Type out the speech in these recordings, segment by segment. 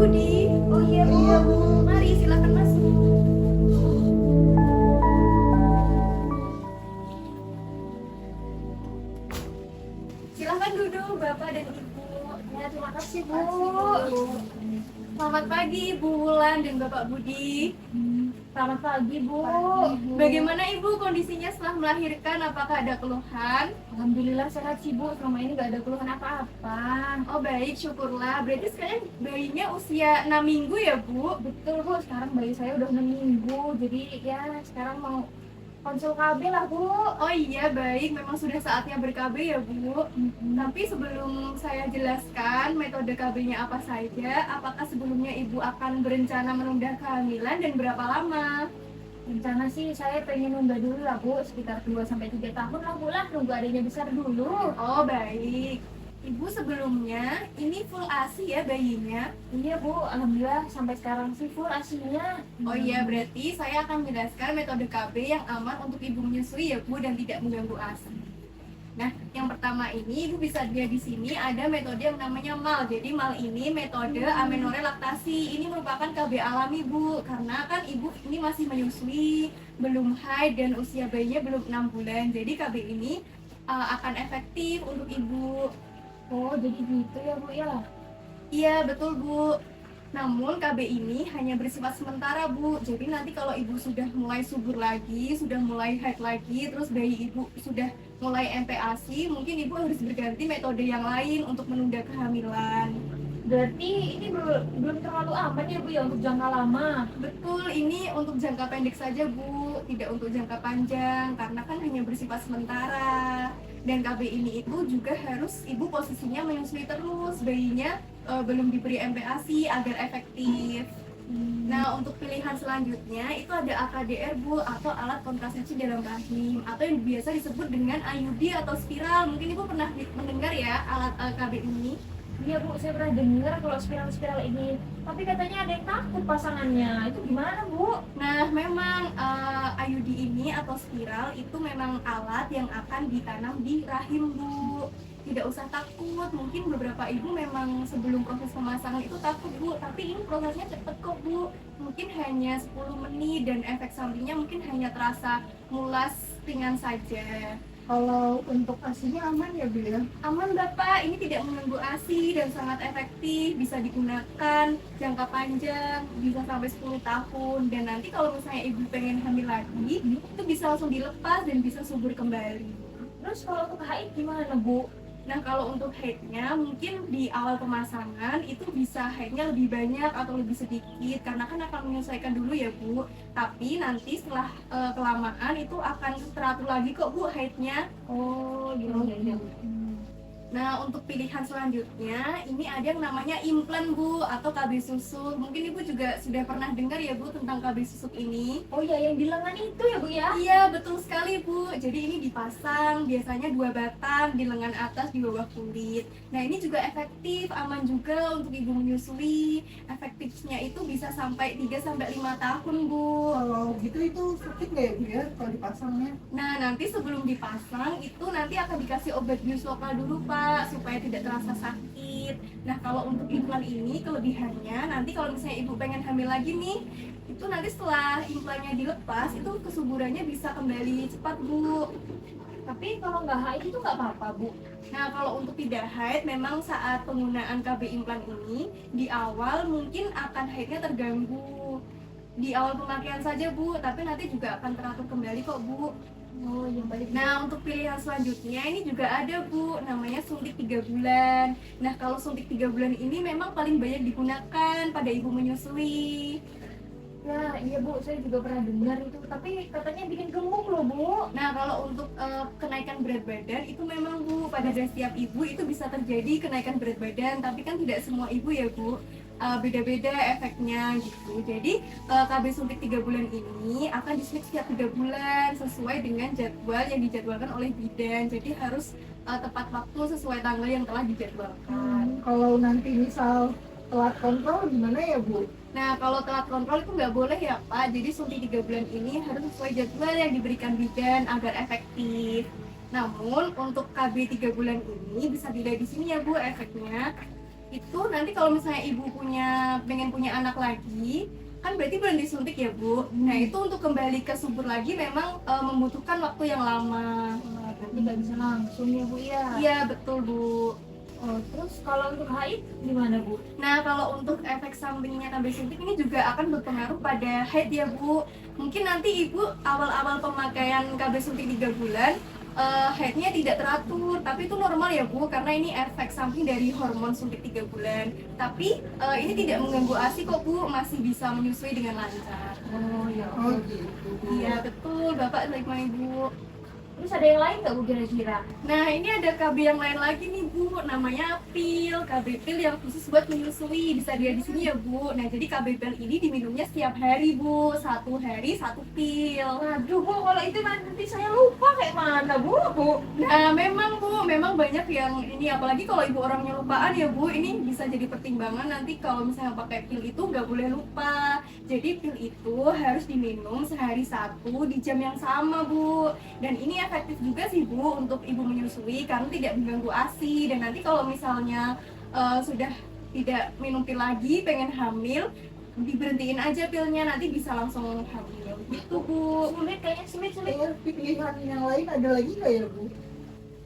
Budi. Oh iya Bu. Iya Bu. Mari silakan masuk. Silakan duduk Bapak dan Ibu. Ya, terima kasih Bu. Selamat pagi Ibu Wulan dan Bapak Budi. Selamat pagi Bu. Bagaimana Ibu kondisinya setelah melahirkan? Apakah ada keluhan? Alhamdulillah sehat sih Bu. Selama ini nggak ada keluhan apa-apa. Oh baik, syukurlah. Berarti sekarang bayinya usia 6 minggu ya Bu? Betul Bu. Sekarang bayi saya udah 6 minggu. Jadi ya sekarang mau konsul KB lah Bu. Oh iya baik, memang sudah saatnya ber-KB ya Bu. Tapi sebelum saya jelaskan metode KB-nya apa saja, apakah sebelumnya Ibu akan berencana menunda kehamilan dan berapa lama? Rencana sih saya pengen nunda dulu lah Bu. Sekitar 2-3 tahun lah Bu lah. Nunggu adanya besar dulu. Oh baik. Ibu sebelumnya ini full ASI ya bayinya? Iya Bu. Alhamdulillah sampai sekarang sih full asinya. Oh iya, berarti saya akan menjelaskan metode KB yang aman untuk ibu menyusui ya Bu dan tidak mengganggu ASI. Nah, yang pertama ini Ibu bisa lihat di sini ada metode yang namanya MAL. Jadi MAL ini metode amenorrhea laktasi. Ini merupakan KB alami Bu, karena kan Ibu ini masih menyusui, belum haid dan usia bayinya belum 6 bulan. Jadi KB ini akan efektif untuk Ibu. Oh jadi gitu ya Bu ya. Iya, betul Bu. Namun KB ini hanya bersifat sementara Bu. Jadi nanti kalau ibu sudah mulai subur lagi, sudah mulai haid lagi, terus bayi ibu sudah mulai MPASI, mungkin ibu harus berganti metode yang lain untuk menunda kehamilan. Berarti ini belum terlalu aman ya Bu ya untuk jangka lama. Betul, ini untuk jangka pendek saja Bu, tidak untuk jangka panjang karena kan hanya bersifat sementara. Dan KB ini itu juga harus ibu posisinya menyusui terus, bayinya belum diberi MPASI agar efektif. Nah, untuk pilihan selanjutnya itu ada AKDR Bu, atau alat kontrasepsi dalam rahim, atau yang biasa disebut dengan IUD atau spiral. Mungkin Ibu pernah mendengar ya alat KB ini. Iya Bu, saya pernah dengar kalau spiral-spiral ini. Tapi katanya ada yang takut pasangannya. Itu gimana Bu? Nah, memang IUD ini atau spiral itu memang alat yang akan ditanam di rahim Bu. Tidak usah takut, mungkin beberapa ibu memang sebelum proses pemasangan itu takut Bu, tapi ini prosesnya cepet kok Bu. Mungkin hanya 10 menit dan efek sampingnya mungkin hanya terasa mulas ringan saja. Kalau untuk asinya aman ya Bu ya? Aman Bapak, ini tidak mengganggu ASI dan sangat efektif, bisa digunakan jangka panjang, bisa sampai 10 tahun. Dan nanti kalau misalnya ibu pengen hamil lagi, itu bisa langsung dilepas dan bisa subur kembali. Terus kalau untuk haid gimana Bu? Nah, kalau untuk haidnya mungkin di awal pemasangan itu bisa haidnya lebih banyak atau lebih sedikit karena kan akan menyesuaikan dulu ya Bu. Tapi nanti setelah kelamaan itu akan teratur lagi kok Bu haidnya. Oh iya. Nah, untuk pilihan selanjutnya ini ada yang namanya implan Bu atau KB susuk. Mungkin Ibu juga sudah pernah dengar ya Bu tentang KB susuk ini. Oh iya, yang di lengan itu ya Bu ya? Iya, betul sekali Bu. Jadi ini dipasang biasanya 2 batang di lengan atas di bawah kulit. Nah, ini juga efektif, aman juga untuk ibu menyusui. Efektifnya itu bisa sampai 3-5 tahun Bu. Kalau gitu itu sakit nggak ya Bu ya kalau dipasangnya? Nah, nanti sebelum dipasang itu nanti akan dikasih obat bius lokal dulu Pak, supaya tidak terasa sakit. Nah, kalau untuk implan ini kelebihannya nanti kalau misalnya ibu pengen hamil lagi nih, itu nanti setelah implannya dilepas itu kesuburannya bisa kembali cepat Bu. Tapi kalau nggak haid itu nggak apa-apa Bu? Nah, kalau untuk tidak haid memang saat penggunaan KB implan ini di awal mungkin akan haidnya terganggu di awal pemakaian saja Bu, tapi nanti juga akan teratur kembali kok Bu. Oh yang baik. Nah, untuk pilihan selanjutnya ini juga ada Bu, namanya suntik 3 bulan. Nah, kalau suntik 3 bulan ini memang paling banyak digunakan pada ibu menyusui. Ya iya Bu, saya juga pernah dengar itu. Tapi katanya bikin gemuk loh Bu. Nah, kalau untuk kenaikan berat badan itu memang Bu, pada setiap ibu itu bisa terjadi kenaikan berat badan, tapi kan tidak semua ibu ya Bu. Beda-beda efeknya gitu. Jadi KB suntik 3 bulan ini akan disuntik setiap 3 bulan sesuai dengan jadwal yang dijadwalkan oleh bidan. Jadi harus tepat waktu sesuai tanggal yang telah dijadwalkan. Kalau nanti misal telat kontrol gimana ya Bu? Nah, kalau telat kontrol itu nggak boleh ya Pak. Jadi suntik 3 bulan ini harus sesuai jadwal yang diberikan bidan agar efektif. Namun untuk KB 3 bulan ini bisa dilihat di sini ya Bu efeknya. Itu nanti kalau misalnya ibu pengen punya anak lagi, kan berarti belum disuntik ya Bu. Nah itu untuk kembali ke subur lagi memang membutuhkan waktu yang lama. Wah, berarti nggak bisa langsung ya Bu ya. Iya betul Bu. Oh, terus kalau untuk haid gimana Bu? Nah kalau untuk efek sampingnya KB suntik ini juga akan berpengaruh pada haid ya Bu. Mungkin nanti ibu awal-awal pemakaian KB suntik 3 bulan haidnya tidak teratur, tapi itu normal ya Bu, karena ini efek samping dari hormon suntik 3 bulan. Tapi ini tidak mengganggu ASI kok Bu, masih bisa menyusui dengan lancar. Oh ya. Oh gitu. Iya betul, Bapak sama Ibu. Terus ada yang lain nggak Bu kira-kira? Nah ini ada KB yang lain lagi nih Bu, namanya pil, KB pil yang khusus buat menyusui, bisa dilihat di sini ya Bu. Nah jadi KB pil ini diminumnya setiap hari Bu, 1 hari 1 pil. Waduh Bu, kalau itu nanti saya lupa kayak mana Bu? Nah memang Bu, memang banyak yang ini, apalagi kalau ibu orangnya lupaan ya Bu, ini bisa jadi pertimbangan nanti kalau misalnya pakai pil itu nggak boleh lupa. Jadi pil itu harus diminum sehari 1 di jam yang sama Bu. Dan ini efektif juga sih Bu untuk ibu menyusui karena tidak mengganggu ASI. Dan nanti kalau misalnya sudah tidak minum pil lagi, pengen hamil, diberhentiin aja pilnya, nanti bisa langsung hamil gitu Bu. Sulit kayaknya sulit. Pilihan yang lain ada lagi nggak ya Bu?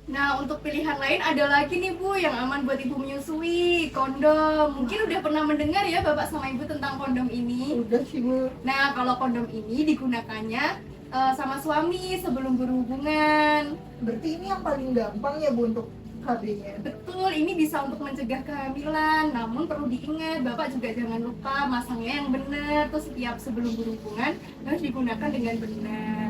Nah untuk pilihan lain ada lagi nih Bu yang aman buat ibu menyusui, kondom. Mungkin udah pernah mendengar ya Bapak sama Ibu tentang kondom ini. Udah sih Bu. Nah kalau kondom ini digunakannya sama suami sebelum berhubungan. Berarti ini yang paling gampang ya Bu untuk KB-nya. Betul, ini bisa untuk mencegah kehamilan. Namun perlu diingat, Bapak juga jangan lupa masangnya yang benar. Terus setiap sebelum berhubungan harus digunakan dengan benar.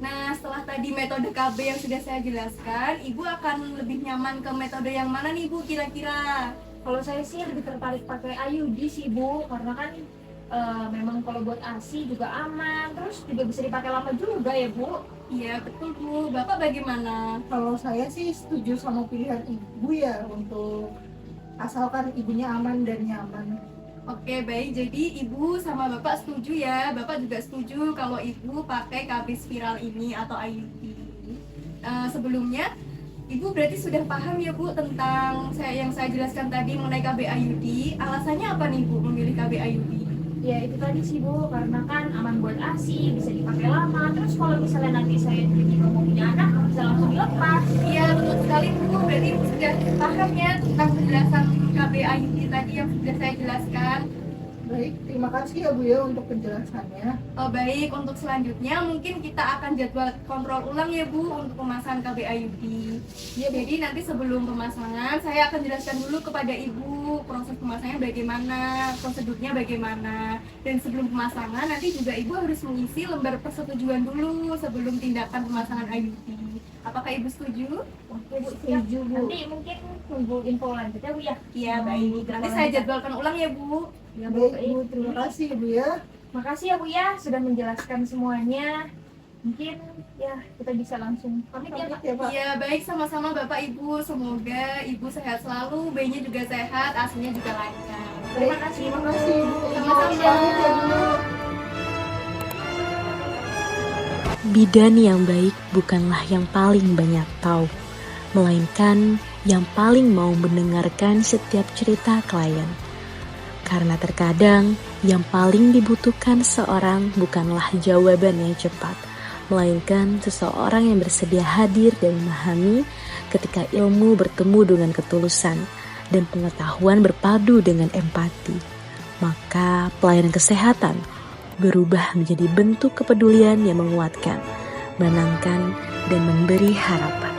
Nah, setelah tadi metode KB yang sudah saya jelaskan, Ibu akan lebih nyaman ke metode yang mana nih Bu kira-kira? Kalau saya sih lebih tertarik pakai IUD sih Bu, karena kan memang kalau buat ASI juga aman, terus juga bisa dipakai lama juga ya Bu. Iya, betul Bu. Bapak bagaimana? Kalau saya sih setuju sama pilihan Ibu ya, untuk asalkan ibunya aman dan nyaman. Oke, baik. Jadi Ibu sama Bapak setuju ya. Bapak juga setuju kalau Ibu pakai KB spiral ini atau IUD. Sebelumnya Ibu berarti sudah paham ya Bu tentang yang saya jelaskan tadi mengenai KB IUD. Alasannya apa nih Bu memilih KB IUD? Ya itu tadi sih Bu, karena kan aman buat ASI, bisa dipakai lama. Terus kalau misalnya nanti saya tiba-tiba mau punya anak, bisa langsung dilepas. Iya betul sekali Bu. Berarti Ibu sudah paham ya tentang penjelasan KB IUD tadi yang sudah saya jelaskan. Baik, terima kasih ya Bu ya untuk penjelasannya. Oh, baik, untuk selanjutnya mungkin kita akan jadwal kontrol ulang ya Bu untuk pemasangan KB IUD. Ya, jadi nanti sebelum pemasangan saya akan jelaskan dulu kepada Ibu proses pemasangan bagaimana, prosedurnya bagaimana. Dan sebelum pemasangan nanti juga Ibu harus mengisi lembar persetujuan dulu sebelum tindakan pemasangan IUD. Apakah Ibu setuju? Oke Bu, setuju Bu. Nanti mungkin tunggu info lanjutnya Bu ya. Iya, baik. Nanti saya jadwalkan ulang ya Bu. Ya Bu, Baik Bu, terima kasih Bu ya. Makasih ya Bu ya sudah menjelaskan semuanya. Mungkin ya kita bisa langsung pamit ya Pak. Ya Pak. Iya, baik, sama-sama Bapak Ibu. Semoga Ibu sehat selalu, bayinya juga sehat, asinya juga lancar. Terima kasih. Terima kasih Bu. Sama-sama. Pamit ya Bu. Bidan yang baik bukanlah yang paling banyak tahu, melainkan yang paling mau mendengarkan setiap cerita klien. Karena terkadang yang paling dibutuhkan seorang bukanlah jawaban yang cepat, melainkan seseorang yang bersedia hadir dan memahami ketika ilmu bertemu dengan ketulusan dan pengetahuan berpadu dengan empati. Maka pelayanan kesehatan berubah menjadi bentuk kepedulian yang menguatkan, menenangkan, dan memberi harapan.